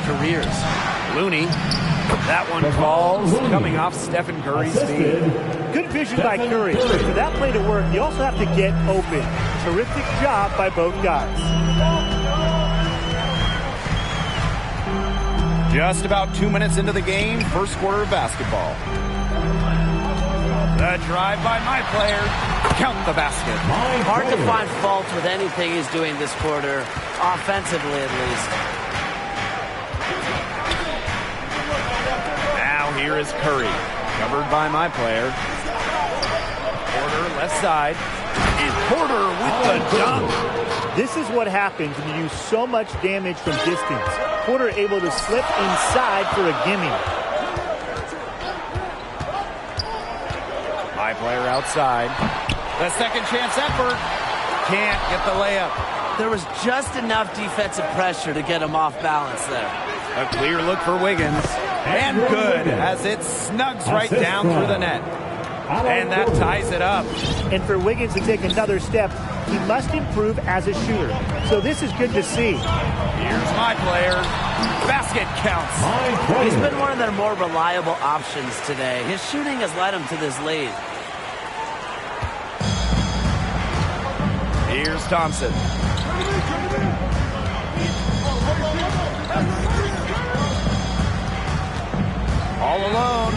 careers. Looney. That one falls, coming off Stephen Curry's feet. Good vision by Curry. But for that play to work, you also have to get open. Terrific job by both guys. Just about 2 minutes into the game, first quarter of basketball. The drive by my player. Count the basket. Hard to find fault with anything he's doing this quarter, offensively at least. Now here is Curry, covered by my player. Porter left side. And Porter with the dunk. This is what happens when you use so much damage from distance. Porter able to slip inside for a gimme. My player outside. The second chance effort. Can't get the layup. There was just enough defensive pressure to get him off balance there. A clear look for Wiggins. And good as it snugs right down through the net. And that ties it up. And for Wiggins to take another step, he must improve as a shooter. So this is good to see. Here's my player. Basket counts. He's been one of their more reliable options today. His shooting has led him to this lead. Here's Thompson. All alone.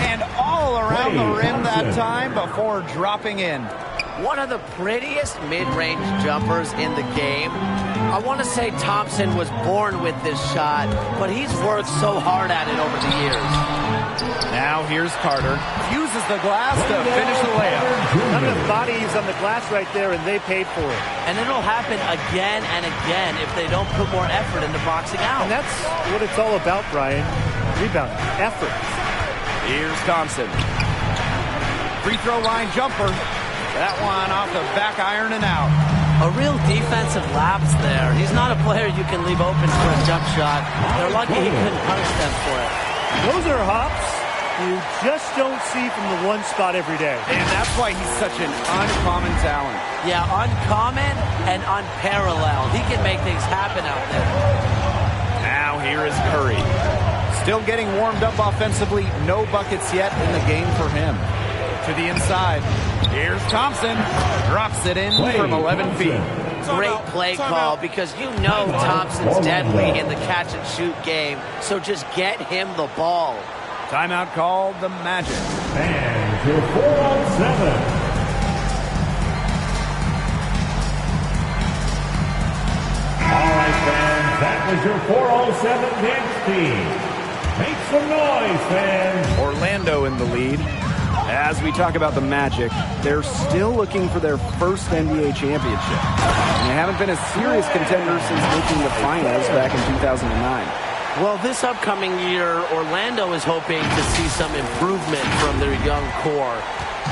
And all around the rim that time before dropping in. One of the prettiest mid-range jumpers in the game. I want to say Thompson was born with this shot, but he's worked so hard at it over the years. Now here's Carter. Uses the glass to finish the layup. Not enough bodies on the glass right there, and they paid for it. And it'll happen again and again if they don't put more effort into boxing out. And that's what it's all about, Brian. Rebound, effort. Here's Thompson. Free throw line jumper. That one off the back iron and out. A real defensive lapse there. He's not a player you can leave open for a jump shot. They're lucky he couldn't punish them for it. Those are hops you just don't see from the one spot every day. And that's why he's such an uncommon talent. Yeah, uncommon and unparalleled. He can make things happen out there. Now here is Curry. Still getting warmed up offensively. No buckets yet in the game for him. To the inside. Here's Thompson. Drops it in from 11 feet. Great play call because you know Thompson's deadly in the catch-and-shoot game, so just get him the ball. Timeout called the Magic. And your 4-on-7. All right, fans, that was your 4-on-7 dance team. Make some noise, fans. Orlando in the lead. As we talk about the Magic, they're still looking for their first NBA championship. And they haven't been a serious contender since making the finals back in 2009. Well, this upcoming year, Orlando is hoping to see some improvement from their young core.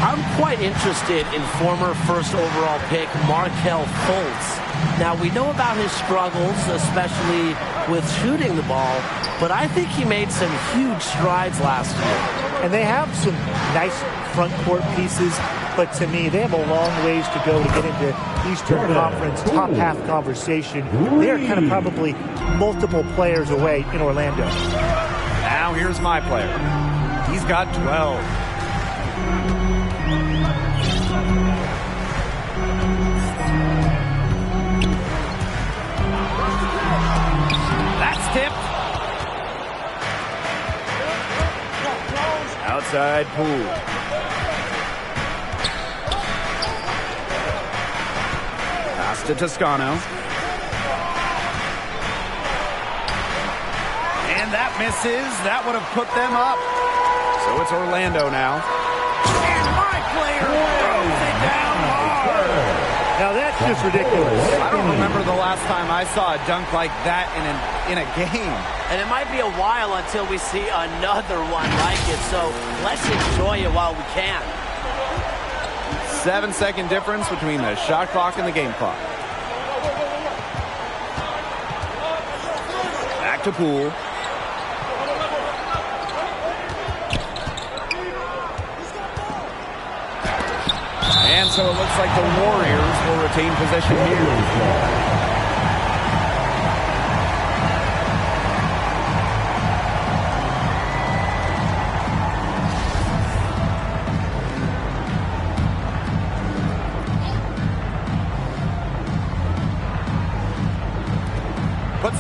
I'm quite interested in former first overall pick Markelle Fultz. Now, we know about his struggles, especially with shooting the ball, but I think he made some huge strides last year. And they have some nice front court pieces, but to me, they have a long ways to go to get into Eastern Conference top half conversation. They're kind of probably multiple players away in Orlando. Now here's my player. He's got 12. That's tipped. Outside Poole. Pass to Toscano. And that misses. That would have put them up. So it's Orlando now. And my player throws it down hard. Now that's just ridiculous. I don't remember the last time I saw a dunk like that in a game. And it might be a while until we see another one like it, so let's enjoy it while we can. 7-second difference between the shot clock and the game clock. Back to Poole. And so it looks like the Warriors will retain possession here.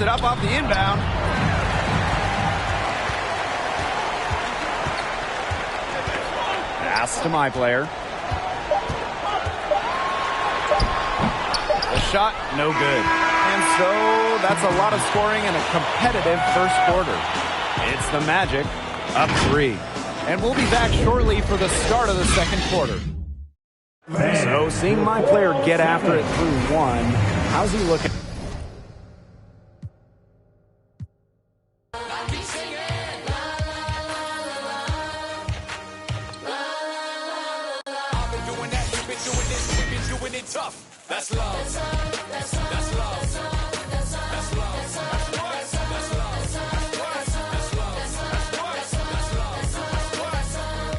Puts it up off the inbound. Pass to my player. The shot, no good. And so that's a lot of scoring in a competitive first quarter. It's the Magic up 3. And we'll be back shortly for the start of the second quarter. So seeing my player get after it through 1, how's he looking? Tough. That's love. That's love. That's love. That's love. That's love. That's love. That's love. That's love. That's love. That's love. That's love.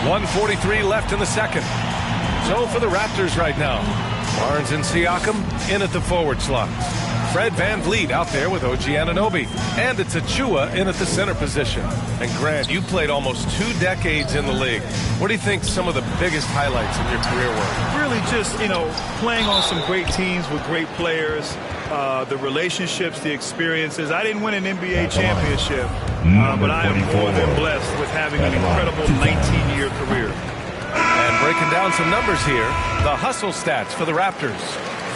.143 left in the second. So for the Raptors right now, Barnes and Siakam in at the forward slot. Fred VanVleet out there with OG Anunoby. And it's Achua in at the center position. And Grant, you played almost 2 decades in the league. What do you think some of the biggest highlights in your career were? Really just, playing on some great teams with great players, the relationships, the experiences. I didn't win an NBA championship, but I am more than blessed with having an incredible 19-year career. And breaking down some numbers here, the hustle stats for the Raptors.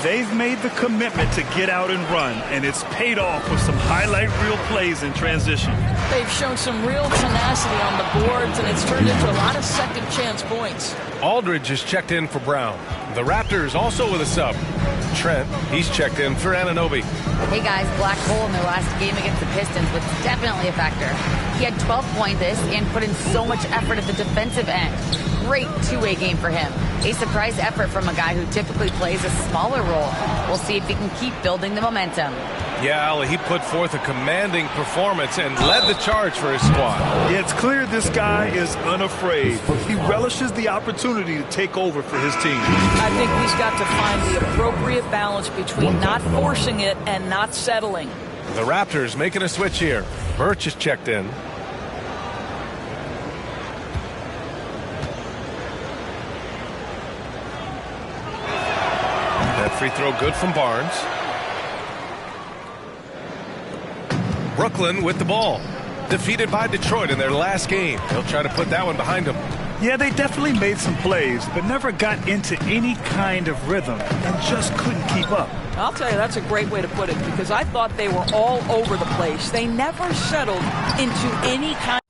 They've made the commitment to get out and run, and it's paid off with some highlight reel plays in transition. They've shown some real tenacity on the boards, and it's turned into a lot of second-chance points. Aldridge is checked in for Brown. The Raptors also with a sub. Trent, he's checked in for Anunoby. Hey guys, black hole in their last game against the Pistons was definitely a factor. He had 12 points and put in so much effort at the defensive end. Great two-way game for him. A surprise effort from a guy who typically plays a smaller role. We'll see if he can keep building the momentum. Yeah, Ali, he put forth a commanding performance and led the charge for his squad. Yeah, it's clear this guy is unafraid. He relishes the opportunity to take over for his team. I think he's got to find the appropriate balance between not forcing it and not settling. The Raptors making a switch here. Birch is checked in. That free throw good from Barnes. Brooklyn with the ball. Defeated by Detroit in their last game. They'll try to put that one behind them. Yeah, they definitely made some plays, but never got into any kind of rhythm and just couldn't keep up. I'll tell you, that's a great way to put it, because I thought they were all over the place. They never settled into any kind.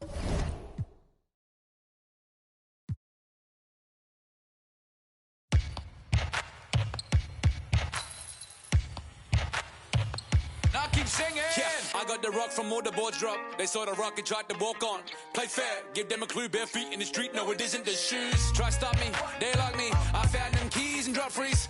I got the rock from all the boards drop. They saw the rock and tried to walk on. Play fair, give them a clue. Bare feet in the street, no it isn't the shoes. Try stop me, they like me. I found them keys and drop freeze.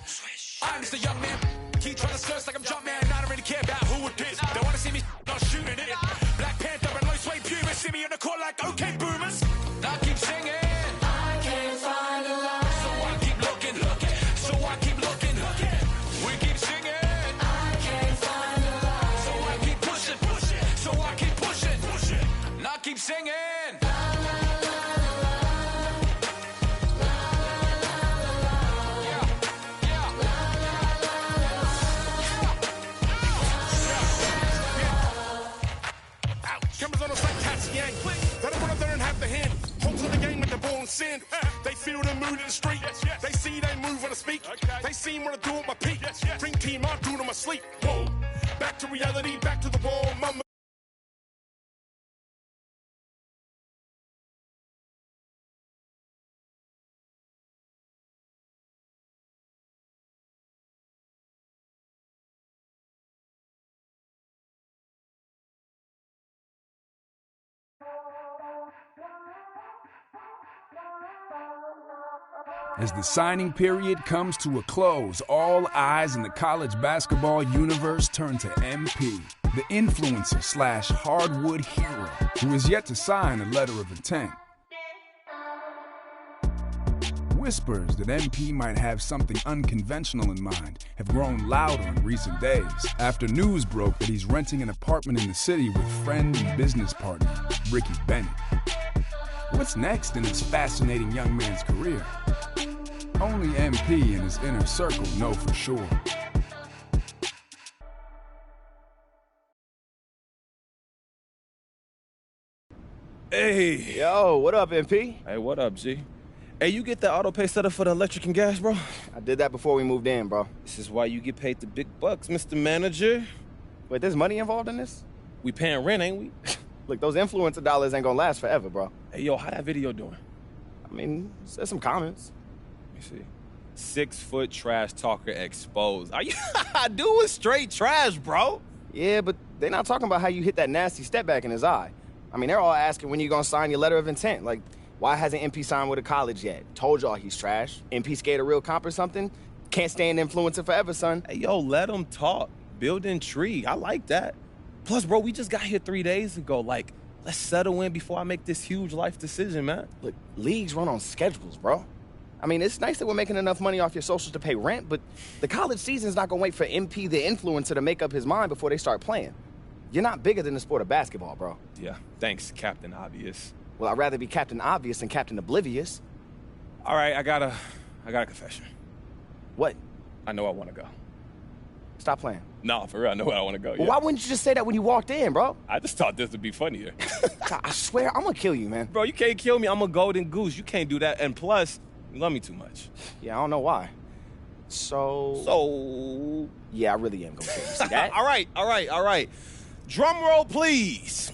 I'm just a young man. Keep trying to search like I'm jump man. I don't really care about who it is. They wanna see me not shooting it. Black Panther and low suede puma. See me on the court like okay boomers. Now I keep singing. I can't find a line. So I keep looking. So I keep looking. We keep singing. Keep singing. Cameras on us like cats, gang. They don't want to learn half the hand. Hold to the game with the ball and sin. They feel the mood in the street. They see they move when I speak. They see what I do with my peak. Dream team, I do to my sleep. Whoa. Back to reality, back to the wall. Mama. As the signing period comes to a close, all eyes in the college basketball universe turn to MP, the influencer slash hardwood hero, who is yet to sign a letter of intent. Whispers that MP might have something unconventional in mind have grown louder in recent days after news broke that he's renting an apartment in the city with friend and business partner Ricky Bennett. What's next in this fascinating young man's career? Only MP and his inner circle know for sure. Hey. Yo, what up, MP? Hey, what up, G? Hey, you get that auto pay set up for the electric and gas, bro? I did that before we moved in, bro. This is why you get paid the big bucks, Mr. Manager. Wait, there's money involved in this? We paying rent, ain't we? Look, those influencer dollars ain't gonna last forever, bro. Hey, yo, how that video doing? I mean, there's some comments. Let me see. 6-foot trash talker exposed. Are you doing straight trash, bro? Yeah, but they're not talking about how you hit that nasty step back in his eye. I mean, they're all asking when you gonna sign your letter of intent. Like, why hasn't MP signed with a college yet? Told y'all he's trash. MP scared a real comp or something? Can't stay an influencer forever, son. Hey, yo, let him talk. Build intrigue. I like that. Plus, bro, we just got here 3 days ago. Like, let's settle in before I make this huge life decision, man. Look, leagues run on schedules, bro. I mean, it's nice that we're making enough money off your socials to pay rent, but the college season's not gonna wait for MP, the influencer, to make up his mind before they start playing. You're not bigger than the sport of basketball, bro. Yeah, thanks, Captain Obvious. Well, I'd rather be Captain Obvious than Captain Oblivious. All right, I got a confession. What? I know I want to go. Stop playing. No, for real, I know I want to go. Well, why wouldn't you just say that when you walked in, bro? I just thought this would be funnier. I swear, I'm gonna kill you, man. Bro, you can't kill me. I'm a golden goose. You can't do that. And plus, you love me too much. Yeah, I don't know why. So... Yeah, I really am gonna kill you. See that? All right. Drum roll, please.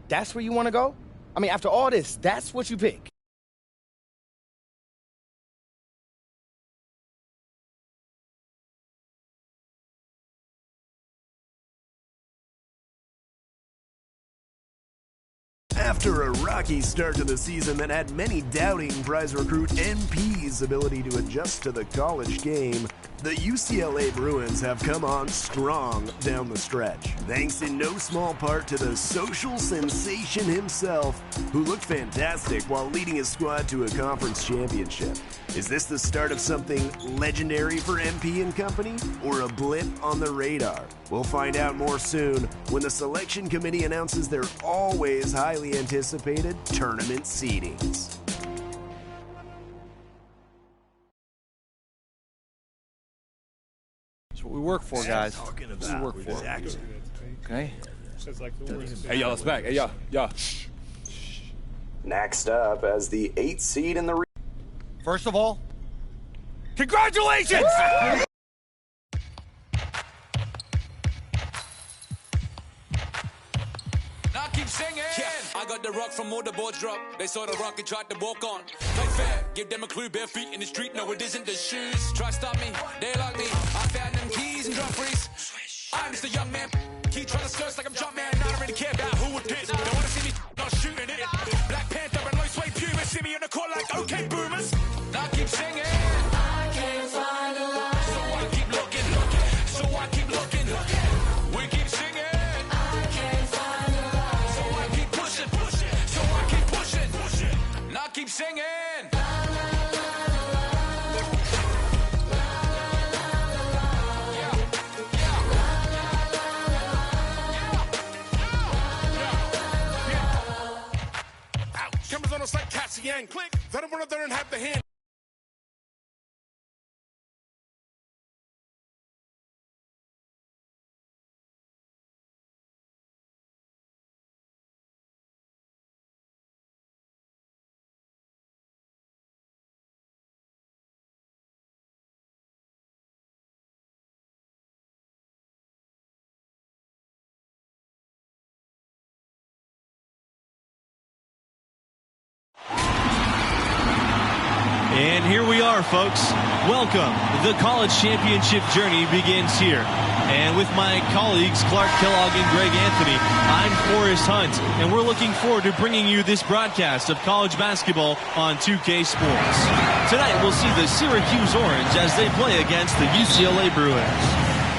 That's where you want to go? I mean, after all this, that's what you pick. After a rocky start to the season that had many doubting prize recruit NP's ability to adjust to the college game, the UCLA Bruins have come on strong down the stretch, thanks in no small part to the social sensation himself, who looked fantastic while leading his squad to a conference championship. Is this the start of something legendary for MP and company, or a blip on the radar? We'll find out more soon when the selection committee announces their always highly anticipated tournament seedings. That's what we work for, guys. That's what we work for. Exactly. Okay. Hey, y'all, it's back. Hey, y'all. Next up, as the 8th seed in the First of all, congratulations! Now keep singing. Yeah, I got the rock from all the boards drop. They saw the rock and tried to walk on. Play fair, give them a clue. Bare feet in the street. No, it isn't the shoes. Try stop me, they like me. I found them keys and drum freeze. I'm just a young man. Keep trying to search like I'm Jumpman. I don't really care about who it is. They wanna see me not shooting it. Black Panther and low suede Puma. See me on the court like okay boomers. Now keep singing. I can't find a line. So I keep looking. So I keep looking. We keep singing. I can't find a line. So I keep pushing. So I keep pushing. Now keep singing. Cameras on us like cats yang. Click. They don't want to learn have the hand. And here we are, folks. Welcome. The college championship journey begins here. And with my colleagues, Clark Kellogg and Greg Anthony, I'm Forrest Hunt. And we're looking forward to bringing you this broadcast of college basketball on 2K Sports. Tonight, we'll see the Syracuse Orange as they play against the UCLA Bruins.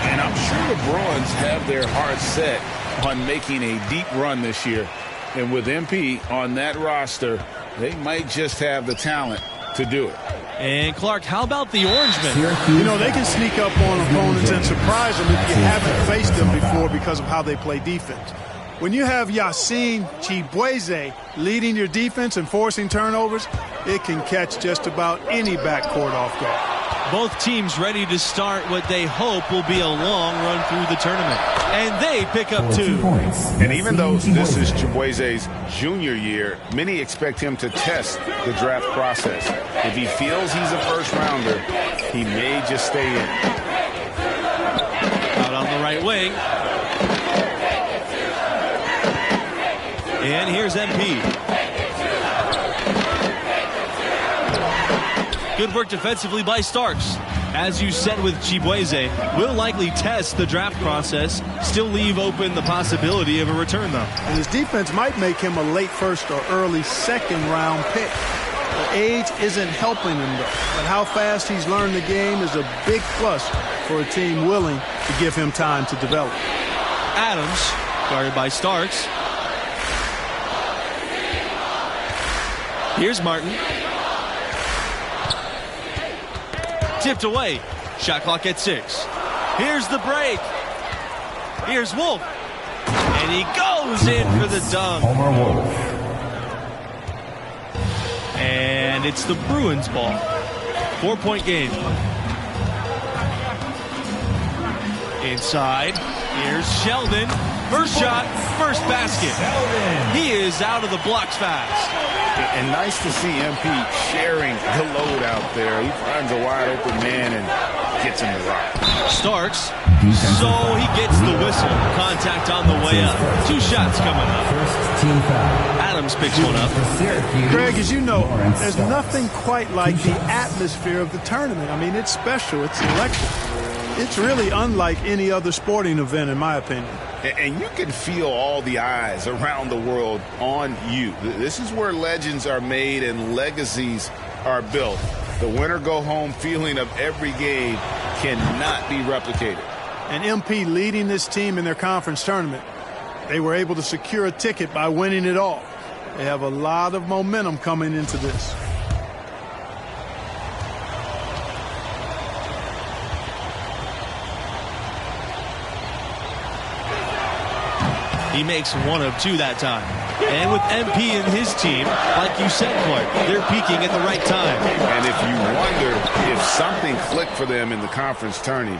And I'm sure the Bruins have their hearts set on making a deep run this year. And with MP on that roster, they might just have the talent to do it. And Clark, how about the Orangemen? You know, they can sneak up on opponents and surprise them if you haven't faced them before because of how they play defense. When you have Yassine Chibueze leading your defense and forcing turnovers, it can catch just about any backcourt off guard. Both teams ready to start what they hope will be a long run through the tournament. And they pick up 2. And even though this is Chibueze's junior year, many expect him to test the draft process. If he feels he's a first rounder, he may just stay in. Out on the right wing. And here's MP. Good work defensively by Starks. As you said with Chibueze, will likely test the draft process, still leave open the possibility of a return, though. And his defense might make him a late first or early second round pick. The age isn't helping him, though. But how fast he's learned the game is a big plus for a team willing to give him time to develop. Adams, guarded by Starks. Here's Martin. Tipped away. Shot clock at 6. Here's the break. Here's Wolf. And he goes in for the dunk. And it's the Bruins ball. 4-point game. Inside. Here's Sheldon. First shot, first basket. He is out of the blocks fast. And nice to see MP sharing the load out there. He finds a wide open man and gets him to rock. Starks. So he gets the whistle. Contact on the way up. 2 shots coming up. Adams picks one up. Greg, as you know, there's nothing quite like the atmosphere of the tournament. I mean, it's special. It's electric. It's really unlike any other sporting event, in my opinion. And you can feel all the eyes around the world on you. This is where legends are made and legacies are built. The winner-go-home feeling of every game cannot be replicated. And MP leading this team in their conference tournament. They were able to secure a ticket by winning it all. They have a lot of momentum coming into this. He makes 1 of 2 that time. And with MP and his team, like you said, Clark, they're peaking at the right time. And if you wonder if something clicked for them in the conference tourney,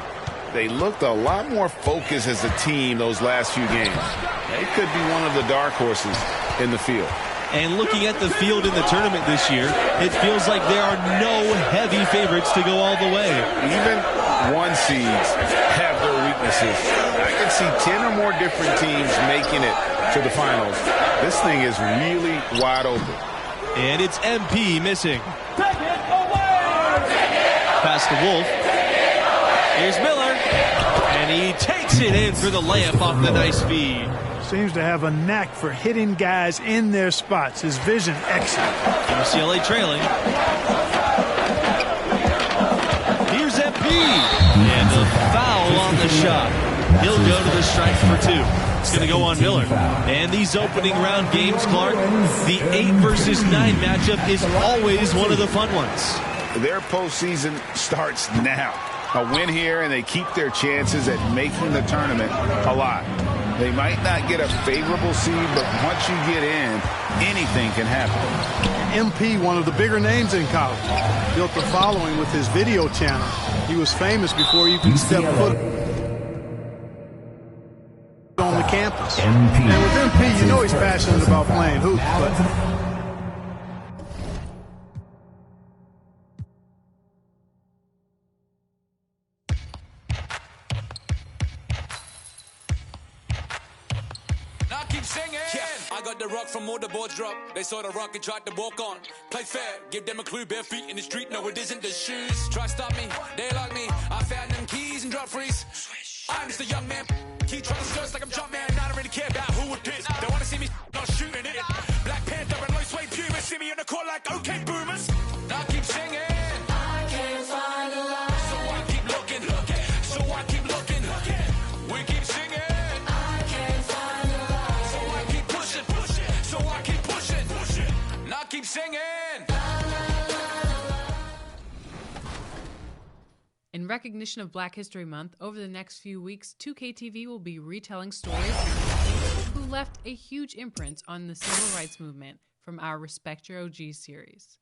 they looked a lot more focused as a team those last few games. They could be one of the dark horses in the field. And looking at the field in the tournament this year, it feels like there are no heavy favorites to go all the way. Even 1 seeds have their weaknesses. I can see 10 or more different teams making it to the finals. This thing is really wide open. And it's MP missing. Pass to Wolf. Here's Miller. And he takes it in for the layup off the nice feed. Seems to have a knack for hitting guys in their spots. His vision excellent. UCLA trailing. Here's MP. And a foul on the shot. He'll go to the stripe for 2. It's going to go on Miller. And these opening round games, Clark, the 8 versus 9 matchup is always one of the fun ones. Their postseason starts now. A win here, and they keep their chances at making the tournament alive. They might not get a favorable seed, but once you get in, anything can happen. MP, one of the bigger names in college, built a following with his video channel. He was famous before he even stepped foot on the campus. And with MP, you know he's passionate about playing hoops, but I got the rock from all the boards drop. They saw the rock and tried to walk on. Play fair, give them a clue. Bare feet in the street, no it isn't the shoes. Try stop me, they like me. I found them keys and drop freeze. I'm just a young man. Keep trying to skirts like I'm jump man. I don't really care about who it is. They wanna see me not shooting it. Black Panther and low suede Puma. See me on the court like okay boomers. Now I keep singing. I can't find a line. So I keep looking. So I keep looking. We keep singing. Keep singing. In recognition of Black History Month, over the next few weeks, 2KTV will be retelling stories who left a huge imprint on the civil rights movement from our Respect Your OG series.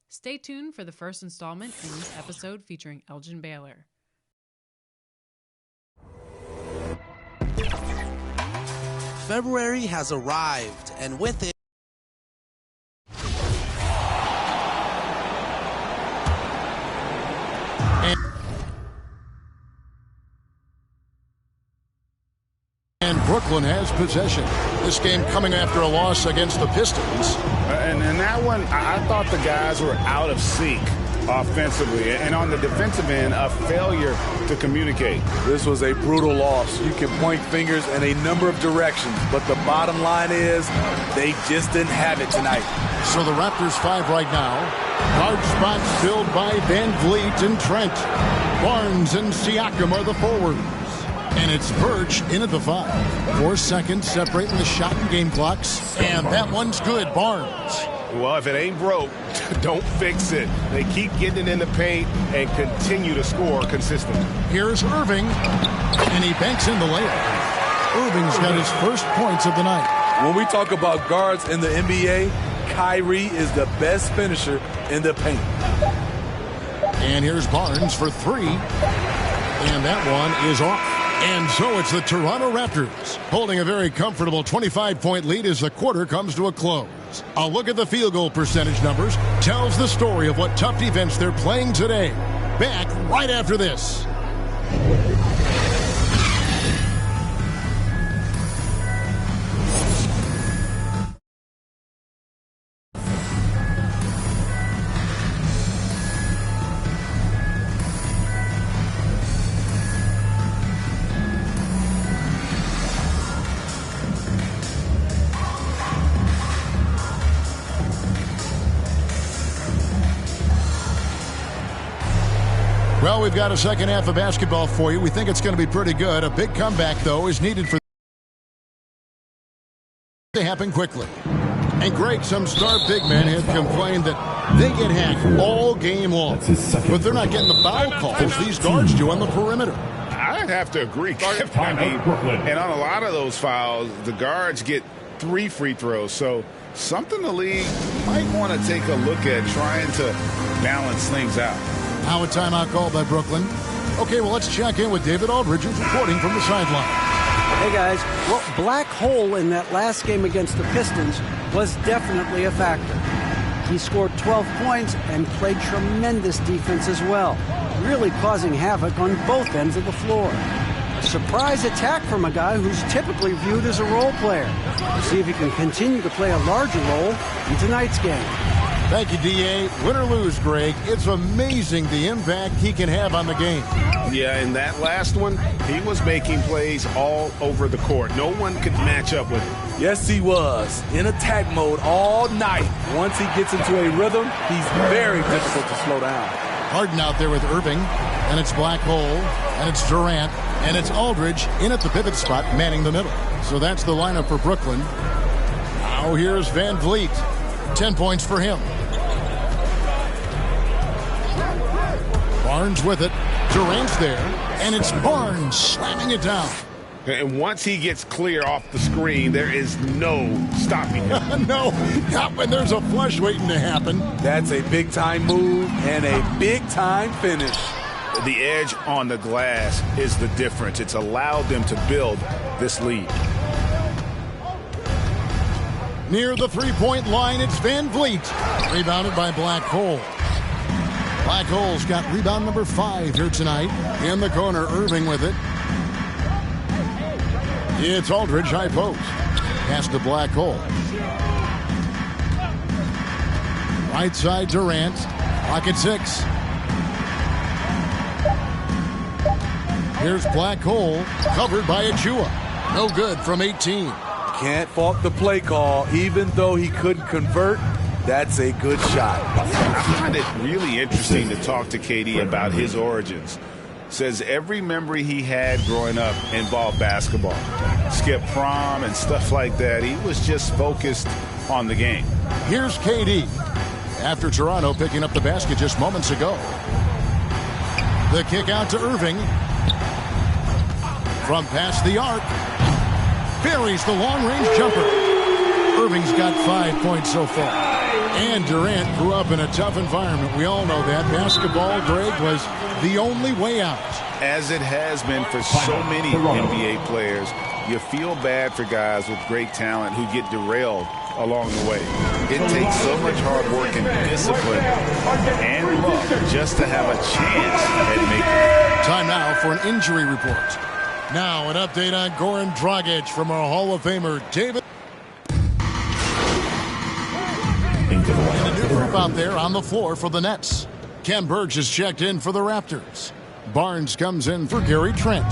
Stay tuned for the first installment in this episode featuring Elgin Baylor. February has arrived, and with it, and Brooklyn has possession. This game coming after a loss against the Pistons. And that one, I thought the guys were out of sync offensively. And on the defensive end, a failure to communicate. This was a brutal loss. You can point fingers in a number of directions, but the bottom line is they just didn't have it tonight. So the Raptors 5 right now. Guard spots filled by Van Vliet and Trent. Barnes and Siakam are the forwards. And it's Birch in at the 5. 4 seconds separating the shot and game clocks. And that one's good, Barnes. Well, if it ain't broke, don't fix it. They keep getting it in the paint and continue to score consistently. Here's Irving, and he banks in the layup. Irving's got his first points of the night. When we talk about guards in the NBA, Kyrie is the best finisher in the paint. And here's Barnes for 3. And that one is off. And so it's the Toronto Raptors holding a very comfortable 25-point lead as the quarter comes to a close. Barnes. A look at the field goal percentage numbers tells the story of what tough defense they're playing today. Back right after this. Well, we've got a second half of basketball for you. We think it's going to be pretty good. A big comeback, though, is needed for to happen quickly. And Greg, some star big men have complained that they get hacked all game long. But they're not getting the foul calls these guards do on the perimeter. I'd have to agree. I mean, and on a lot of those fouls, the guards get 3 free throws. So something the league might want to take a look at, trying to balance things out. Now a timeout called by Brooklyn. Okay, well, let's check in with David Aldridge, who's reporting from the sideline. Hey, guys. Well, black hole in that last game against the Pistons was definitely a factor. He scored 12 points and played tremendous defense as well, really causing havoc on both ends of the floor. A surprise attack from a guy who's typically viewed as a role player. We'll see if he can continue to play a larger role in tonight's game. Thank you, D.A. Win or lose, Greg, it's amazing the impact he can have on the game. Yeah, in that last one, he was making plays all over the court. No one could match up with him. Yes, he was. In attack mode all night. Once he gets into a rhythm, he's very difficult to slow down. Harden out there with Irving, and it's Black Hole, and it's Durant, and it's Aldridge in at the pivot spot, manning the middle. So that's the lineup for Brooklyn. Now here's Van Vliet. 10 points for him. Barnes with it. Durant's there, and it's Barnes slamming it down. And once he gets clear off the screen, there is no stopping him. No, not when there's a flush waiting to happen. That's a big-time move and a big-time finish. The edge on the glass is the difference. It's allowed them to build this lead. Near the three-point line, it's Van Vliet. Rebounded by Black Hole. Black Hole's got rebound number 5 here tonight. In the corner, Irving with it. It's Aldridge, high post. Pass to Black Hole. Right side, Durant. Clock at 6. Here's Black Hole, covered by Achua. No good from 18. Can't fault the play call. Even though he couldn't convert, that's a good shot. I find it really interesting to talk to KD about his origins. Says every memory he had growing up involved basketball. Skip prom and stuff like that. He was just focused on the game. Here's KD. After Toronto picking up the basket just moments ago. The kick out to Irving. From past the arc. Buries the long-range jumper. Irving's got 5 points so far. And Durant grew up in a tough environment. We all know that. Basketball, Greg, was the only way out. As it has been for so many NBA players, you feel bad for guys with great talent who get derailed along the way. It takes so much hard work and discipline and luck just to have a chance at making it. Time now for an injury report. Now an update on Goran Dragic from our Hall of Famer, David. And a new group out there on the floor for the Nets. Ken Burge has checked in for the Raptors. Barnes comes in for Gary Trent.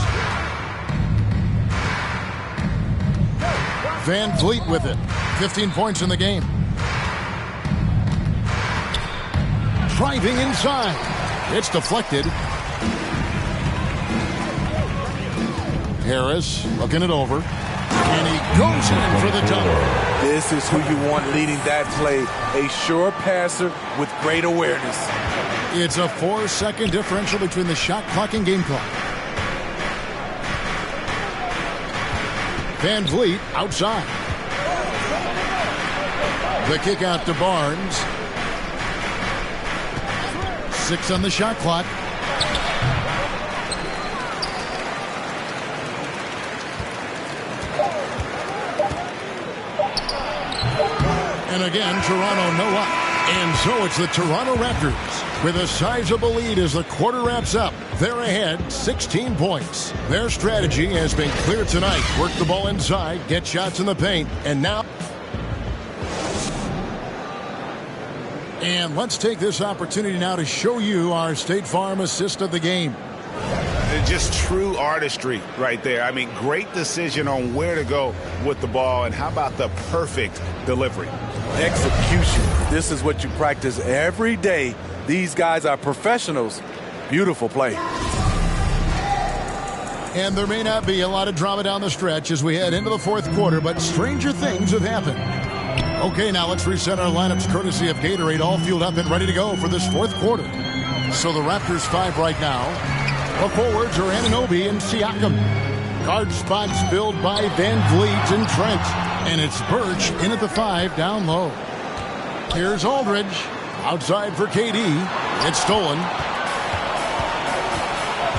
Van Vliet with it. 15 points in the game. Driving inside. It's deflected. Harris looking it over. And he goes in for the dunk. This is who you want leading that play. A sure passer with great awareness. It's a 4-second differential between the shot clock and game clock. Van Vliet outside. The kick out to Barnes. 6 on the shot clock. And again, Toronto no up. And so it's the Toronto Raptors with a sizable lead as the quarter wraps up. They're ahead 16 points. Their strategy has been clear tonight. Work the ball inside, get shots in the paint, and now... And let's take this opportunity now to show you our State Farm assist of the game. Just true artistry right there. I mean, great decision on where to go with the ball, and how about the perfect delivery? Execution. This is what you practice every day. These guys are professionals. Beautiful play. And there may not be a lot of drama down the stretch as we head into the fourth quarter, but stranger things have happened. Okay, now let's reset our lineups courtesy of Gatorade, all fueled up and ready to go for this fourth quarter. So the Raptors 5 right now. The forwards are Anunoby and Siakam. Guard spots filled by Van Vliet and Trent. And it's Birch in at the 5 down low. Here's Aldridge. Outside for KD. It's stolen.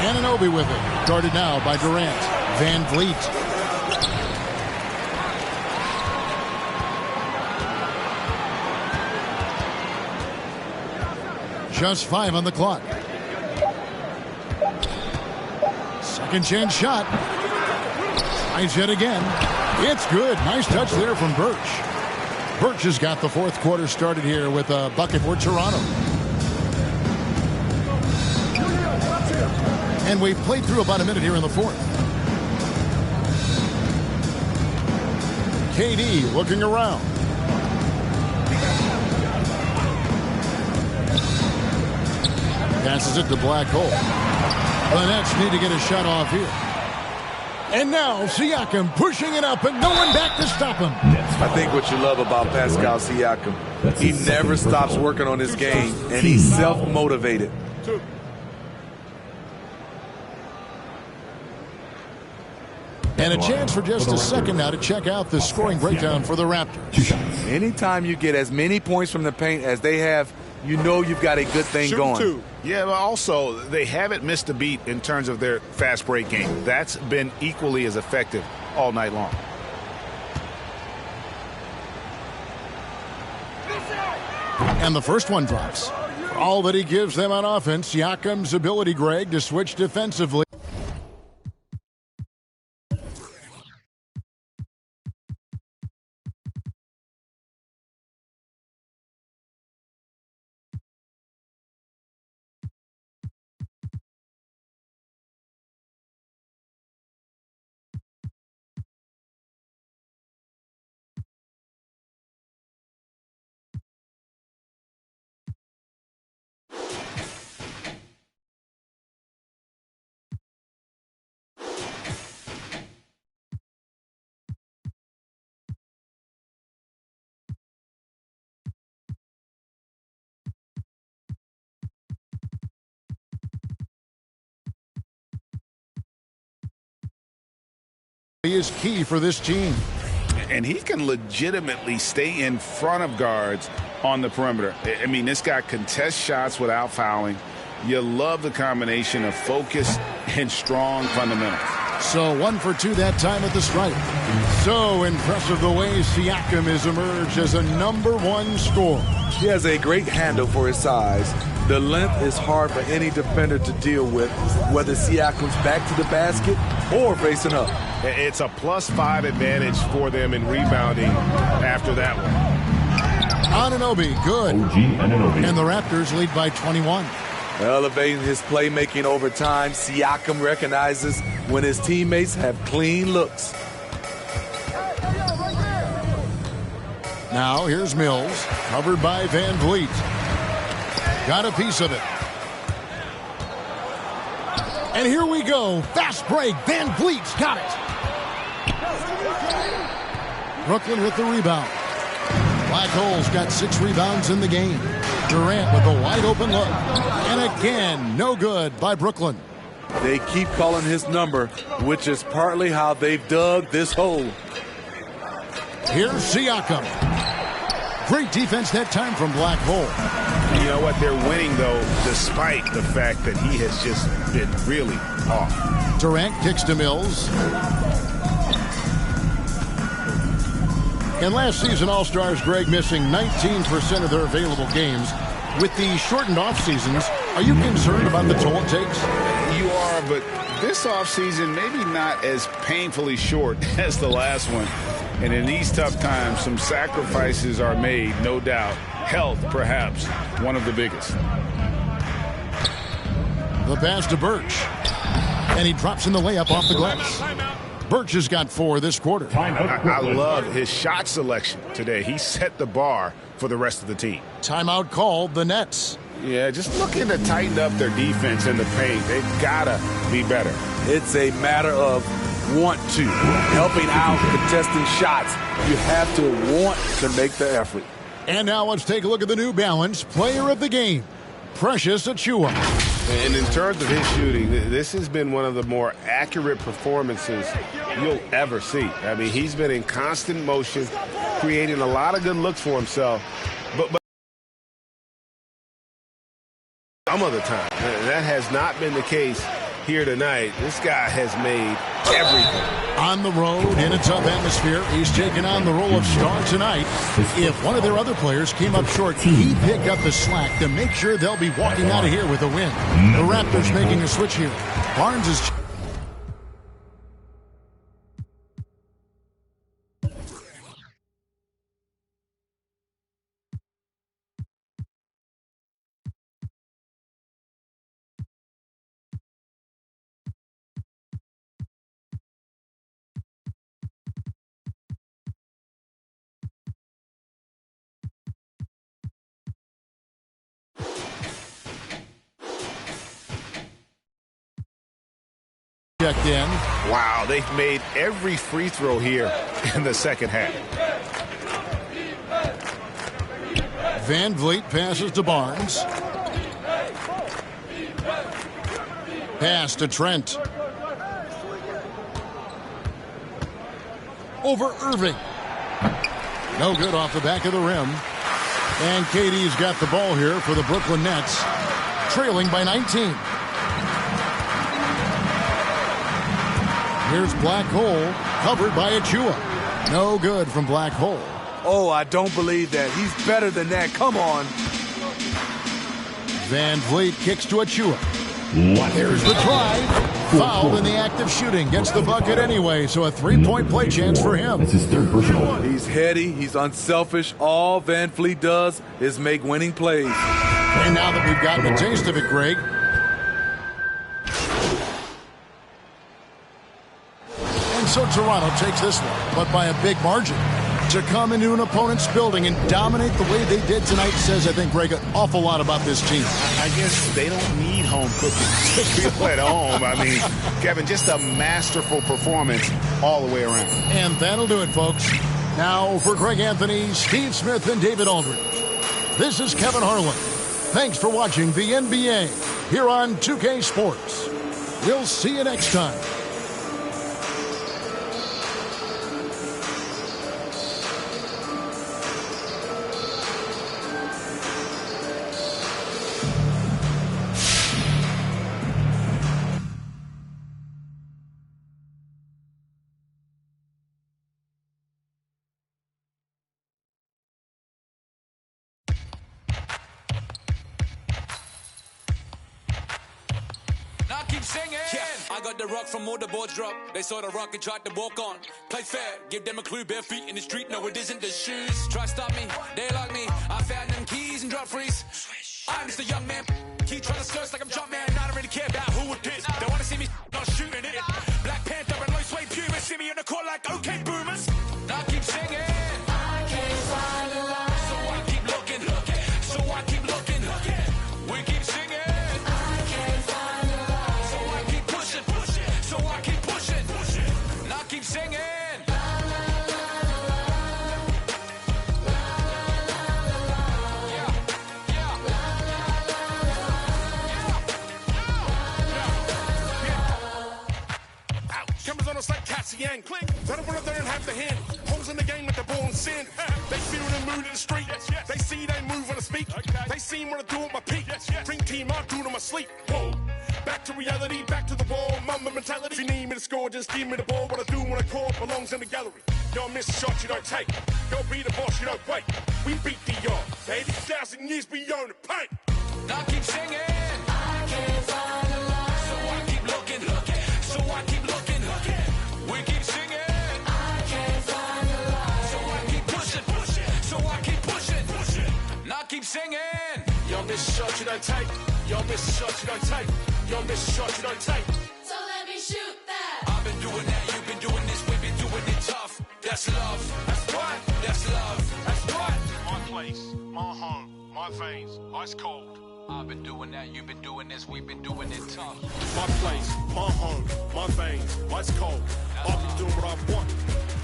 Anunoby with it. Guarded now by Durant. Van Vliet. Just 5 on the clock. Second chance shot. Nice hit again. It's good. Nice touch there from Birch. Birch has got the fourth quarter started here with a bucket for Toronto. And we've played through about a minute here in the fourth. KD looking around. Passes it to Black Hole. The Nets need to get a shot off here. And now Siakam pushing it up and no one back to stop him. I think what you love about Pascal Siakam, he never stops working on his game, and he's self-motivated. And a chance for just a second now to check out the scoring breakdown for the Raptors. Anytime you get as many points from the paint as they have, you know you've got a good thing going. Yeah, but also they haven't missed a beat in terms of their fast break game. That's been equally as effective all night long. And the first one drops. For all that he gives them on offense, Siakam's ability, Greg, to switch defensively. He is key for this team. And he can legitimately stay in front of guards on the perimeter. I mean, this guy contests shots without fouling. You love the combination of focus and strong fundamentals. So 1 for 2 that time at the stripe. So impressive the way Siakam has emerged as a #1 scorer. He has a great handle for his size. The length is hard for any defender to deal with, whether Siakam's back to the basket or facing up. It's a +5 advantage for them in rebounding after that one. Anunoby, good. And the Raptors lead by 21. Elevating his playmaking over time, Siakam recognizes when his teammates have clean looks. Now here's Mills, covered by Van Vliet. Got a piece of it. And here we go. Fast break. Van Vliet's got it. Brooklyn with the rebound. Black Hole's got 6 rebounds in the game. Durant with a wide open look. And again, no good by Brooklyn. They keep calling his number, which is partly how they've dug this hole. Here's Siakam. Great defense that time from Black Hole. You know what? They're winning, though, despite the fact that he has just been really off. Durant kicks to Mills. And last season, All-Stars Greg missing 19% of their available games. With the shortened off seasons, are you concerned about the toll it takes? You are, but this offseason maybe not as painfully short as the last one. And in these tough times, some sacrifices are made, no doubt. Health, perhaps, one of the biggest. The pass to Birch. And he drops in the layup off the glass. Birch has got 4 this quarter. I love his shot selection today. He set the bar for the rest of the team. Timeout called, the Nets. Yeah, just looking to tighten up their defense in the paint. They've got to be better. It's a matter of want to. Helping out, contesting shots. You have to want to make the effort. And now let's take a look at the New Balance Player of the Game, Precious Achiuwa. And in terms of his shooting, this has been one of the more accurate performances you'll ever see. I mean, he's been in constant motion, creating a lot of good looks for himself. But some of the time, that has not been the case here tonight. This guy has made everything. On the road, in a tough atmosphere, he's taking on the role of star tonight. If one of their other players came up short, he picked up the slack to make sure they'll be walking out of here with a win. The Raptors making a switch here. Barnes is... checked in. Wow, they've made every free throw here in the second half. Van Vliet passes to Barnes. Pass to Trent. Over Irving. No good off the back of the rim. And KD's got the ball here for the Brooklyn Nets, trailing by 19. Here's Black Hole, covered by Achiuwa. No good from Black Hole. Oh, I don't believe that. He's better than that. Come on. Van Vliet kicks to Achiuwa. Here's the try. Fouled in the act of shooting. Gets the bucket anyway, so a three-point play chance for him. That's his third personal. He's heady. He's unselfish. All Van Vliet does is make winning plays. And now that we've gotten a taste of it, Greg, so Toronto takes this one, but by a big margin. To come into an opponent's building and dominate the way they did tonight says, I think, Greg, an awful lot about this team. I guess they don't need home cooking to feel at home. I mean, Kevin, just a masterful performance all the way around. And that'll do it, folks. Now for Greg Anthony, Steve Smith, and David Aldridge. This is Kevin Harlan. Thanks for watching the NBA here on 2K Sports. We'll see you next time. I got the rock from all the boards drop. They saw the rock and tried to walk on. Play fair, give them a clue. Bare feet in the street, no it isn't the shoes. Try stop me, they like me. I found them keys and drop freeze. I'm just a young man. Keep trying to skirts like I'm jump man. I don't really care about who it is. They wanna see me not shooting it. Black Panther and low suede Puma. See me on the court like okay boomers. Now I keep singing. I can't find a line. So I keep looking. So I keep looking. We keep singing. Keep singing. Cameras on us like Cassian. Clink. They don't want to learn half the hand. Holes in the game with the ball and sin. They feel the mood in the street. They see they move when I speak. They see what I do with my peak. Dream team, I do to my sleep. Whoa. Back to reality, back to the wall. Mama mentality. If you need me to score, just give me the ball. What I do when I call belongs in the gallery. Y'all miss a shot you don't take. Y'all be the boss, you don't wait. We beat the yard. 80,000 years beyond the paint. Now keep singing. I can't find a lie. So I keep looking. So I keep looking. We keep singing. I can't find a lie. So I keep pushing. So I keep pushing. Now keep singing. Y'all miss a shot you don't take. Y'all miss a shot you don't take. Y'all miss a shot you don't take. So let me shoot that. I've been doing that. You've been doing this. We've been doing it tough. That's love. That's right. That's love. That's right. My place, my home, my veins, ice cold. I've been doing that, you've been doing this, we've been doing it tough. My place, my home, my veins, ice cold. I've been doing what I want,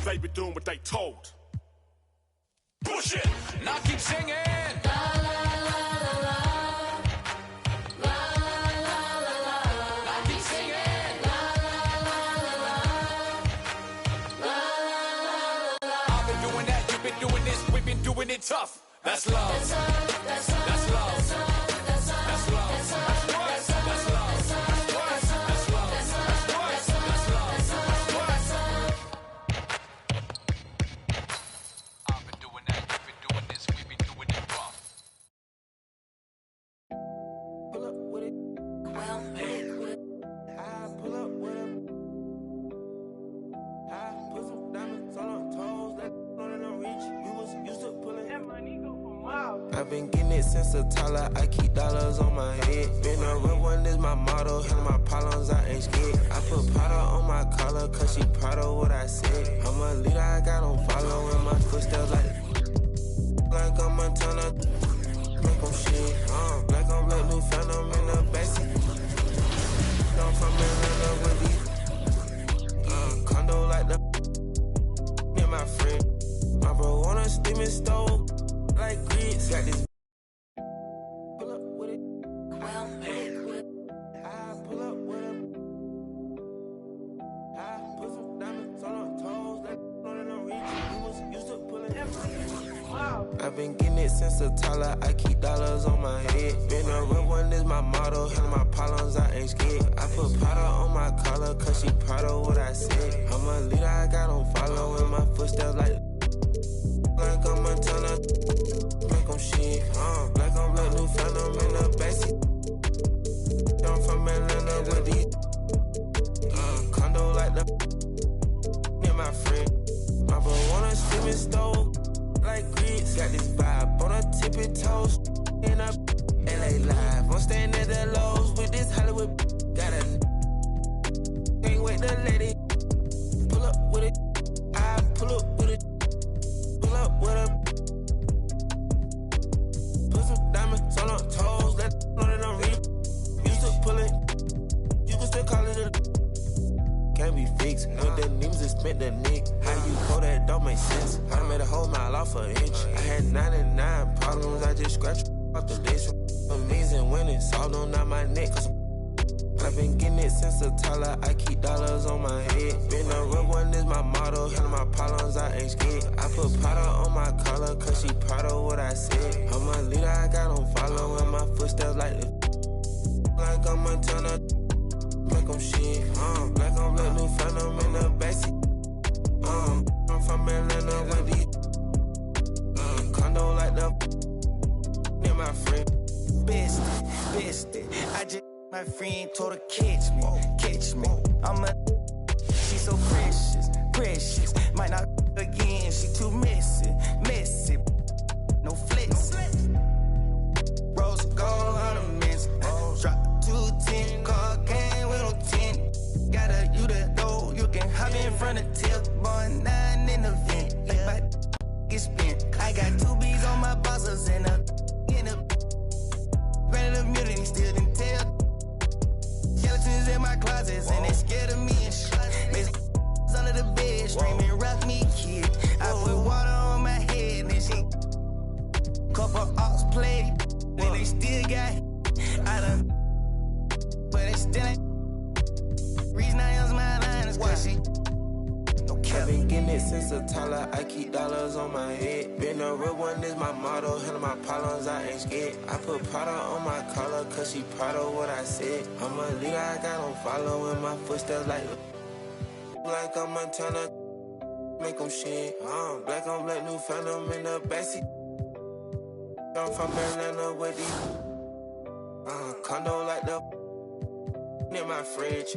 they been doing what they told. Push it! Now keep singing! La la la la la. La la la la la. Now keep singing! La la la la la. La la la la. I've been doing that, you've been doing this, we've been doing it tough. That's love. That's love. That's love. That's love. That's love. That's love. That's love. That's love. That's love. That's love. That's love. That's love. I've been doing that, you've been doing this, we've been doing it rough. Pull up with it. Well, I pull up with it. I put some diamonds on her toes, that on in the reach. You was used to pulling that money go for miles. I've been getting it since a toddler. I keep dollars on my head. Been a real one is my motto. Handle my problems, I ain't scared. I put Prada on my collar, cause she proud of what I said. I'm a leader, I got on following my footsteps like I'm Montana. Make them shit, like I'm Black New Phantom in the backseat. I'm from Atlanta with these condo like the me and my friend. My bro on a steaming stove like grits. Got this pull up with it. Well, I pull up with it. I put some diamonds on her toes, that on in the reach. You was used to pulling everything. Wow. I've been getting it since a toddler. I keep dollars on my head. Been a real one is my motto. Handle my problems, I ain't scared. I put Prada on my collar, cause she proud of what I said. I'm a leader, I got on following my footsteps like I'm Montana. Make them shit, like I'm Black New Phantom in the backseat. I'm from Atlanta with these condo like the me and my friend. My bro on a steaming stove like grits. Got this vibe on a tippy toes. In a LA live, I'm staying at the Lowe's with this Hollywood. Got a can't wait to let it pull up with it. I pull up with it. Pull up with her. Put some diamonds on her toes, let on it on reach. Used to pull it, you can still call it a. Can't be fixed, with the names and spent the nick. How you go that don't make sense. I made a whole mile off an inch. I had 99 problems, I just scratched off the list. Amazing winning, solved on not my neck. Cause I've been getting it since a toddler. I keep dollars on my head. Been a real one is my motto. Handle my problems, I ain't scared. I put Prada on my collar, cause she proud of what I said. I'm a leader, I got on following my footsteps like I'm Montana. Make them shit, like I'm Black New Phantom in the backseat. I'm from Atlanta with these condo like the me and my friend. Best it. I just my friend told her catch me. I'm a she so precious. Might not again, she too messy. No flex. Rose gold ornaments. Drop 210, car came with no 10. Got a you that know you can hop in front of tip. Boy, 9 in the vent. Like my get spent. I got 2 B's on my bosses and a ready to mute and still didn't tell. Skeletons in my closets and they scared of me and shit. Under the bed, screaming, rock me, kid. I put water on my head and she couple ox played, and they still got I done, but it still ain't. Reason I answer my line is cause she don't care. I've been getting it since a toddler. I keep dollars on my head. Been a real one is my motto. Handle my problems, I ain't scared. I put Prada on my collar, cause she proud of what I said. I'm a leader, I got on following my footsteps like I'm a Montana. Make them shit. Black on black, new phantom in the backseat. I'm from Atlanta with these condo like the in my fridge.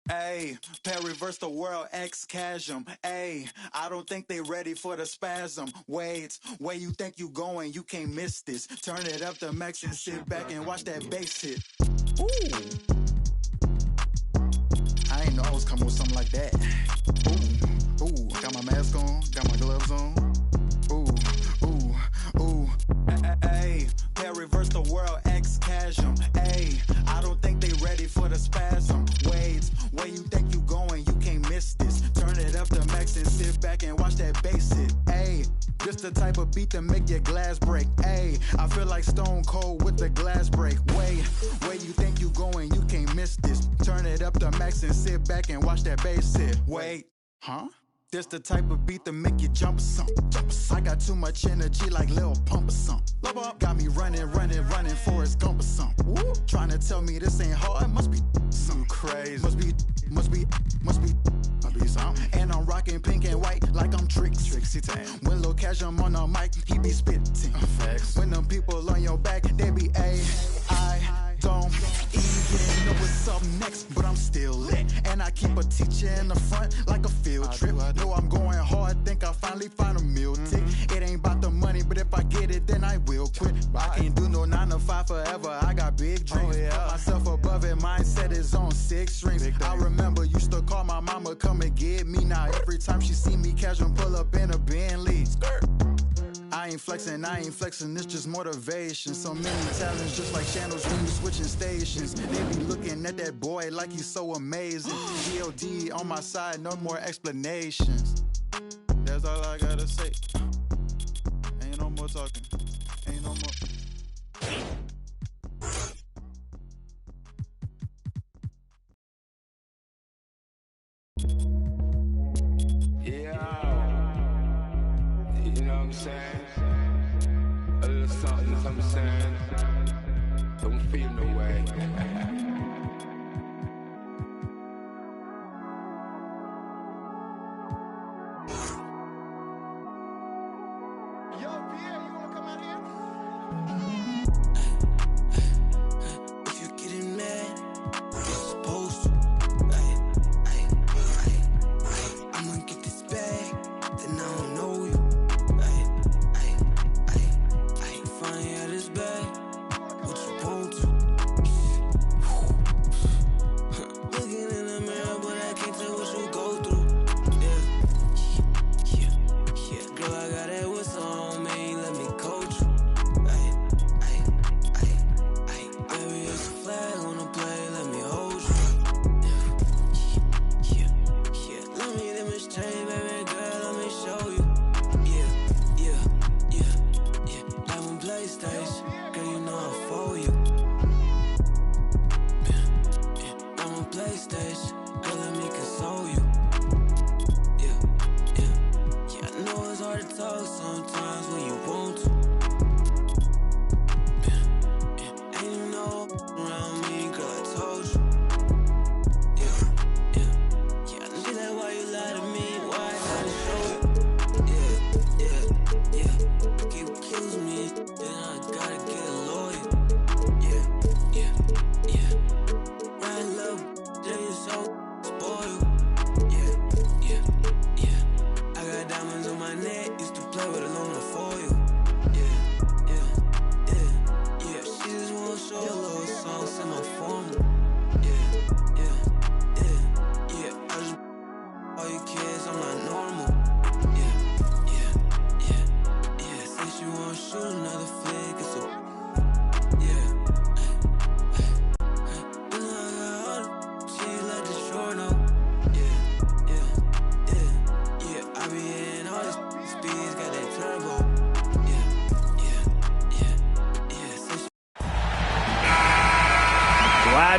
Ayy, reverse the world, X-Chasm. Ayy, I don't think they ready for the spasm. Wait, where you think you going? You can't miss this. Turn it up to max and sit back and watch that bass hit. Ooh. I ain't know I was coming with something like that. Ooh, got my mask on, got my gloves on. Ooh. Ayy, reverse the world, X-Chasm. Ayy, I don't think they ready for the spasm. Wait, where you think you going? You can't miss this. Turn it up to max and sit back and watch that bass hit. Ayy, this the type of beat that make your glass break. Ayy, I feel like Stone Cold with the glass break. Wait, where you think you going? You can't miss this. Turn it up to max and sit back and watch that bass hit. Wait, huh? This the type of beat that make you jump or something. I got too much energy like Lil Pump or something. Got me running, Forrest Gump or something. Trying to tell me this ain't hard, must be something crazy. Must be something. And I'm rocking pink and white like I'm Trixie Tan. When Lil Cashum on the mic, he be spitting. When them people on your back, they be I don't even know what's up next, but I'm still lit. And I keep a teacher in the front like a field trip. Know I'm going hard, think I finally find a meal tick. It ain't about the money, but if I get it, then I will quit. I can't do no 9 to 5 forever, I got big dreams. Put myself above it, mindset is on 6 strings. I remember used to call my mama, come and get me. Now every time she see me casual, pull up in a Bentley. I ain't flexing, it's just motivation. So many talents, just like channels when you switching stations. They be looking at that boy like he's so amazing. G.O.D. on my side, no more explanations. That's all I gotta say. Ain't no more talking, ain't no more. You know what I'm saying? A little something, I'm saying. Don't feel no way. Yo, Pierre, you wanna come out here? If you getting mad, you're supposed to. I'ma get this bag, then I don't know you.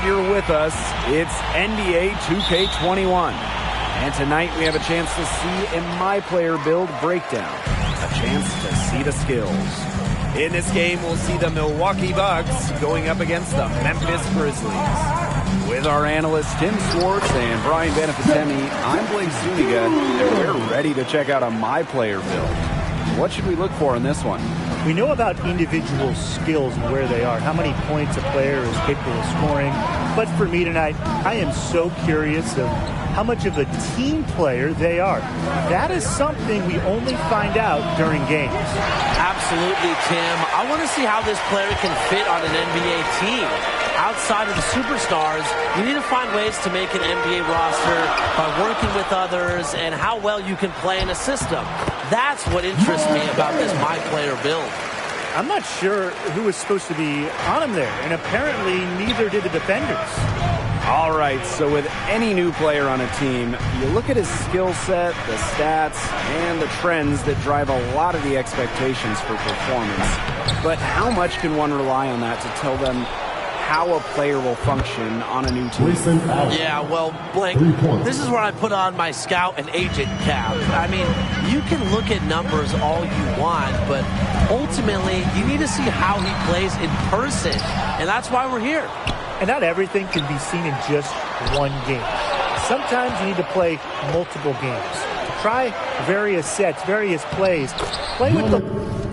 you're with us. It's NBA 2K21. And tonight we have a chance to see a My Player Build breakdown. A chance to see the skills. In this game, we'll see the Milwaukee Bucks going up against the Memphis Grizzlies. With our analysts Tim Swartz and Brian Benefitemi, I'm Blake Zuniga, and we're ready to check out a My Player Build. What should we look for in this one? We know about individual skills and where they are, how many points a player is capable of scoring. But for me tonight, I am so curious of how much of a team player they are. That is something we only find out during games. Absolutely, Tim. I want to see how this player can fit on an NBA team. Outside of the superstars, you need to find ways to make an NBA roster by working with others and how well you can play in a system. That's what interests me about this My Player Build. I'm not sure who was supposed to be on him there, and apparently neither did the defenders. All right, so with any new player on a team, you look at his skill set, the stats, and the trends that drive a lot of the expectations for performance. But how much can one rely on that to tell them how a player will function on a new team? Yeah, well, Blake, this is where I put on my scout and agent cap. I mean, you can look at numbers all you want, but ultimately, you need to see how he plays in person, and that's why we're here. And not everything can be seen in just one game. Sometimes you need to play multiple games. Try various sets, various plays. Play with the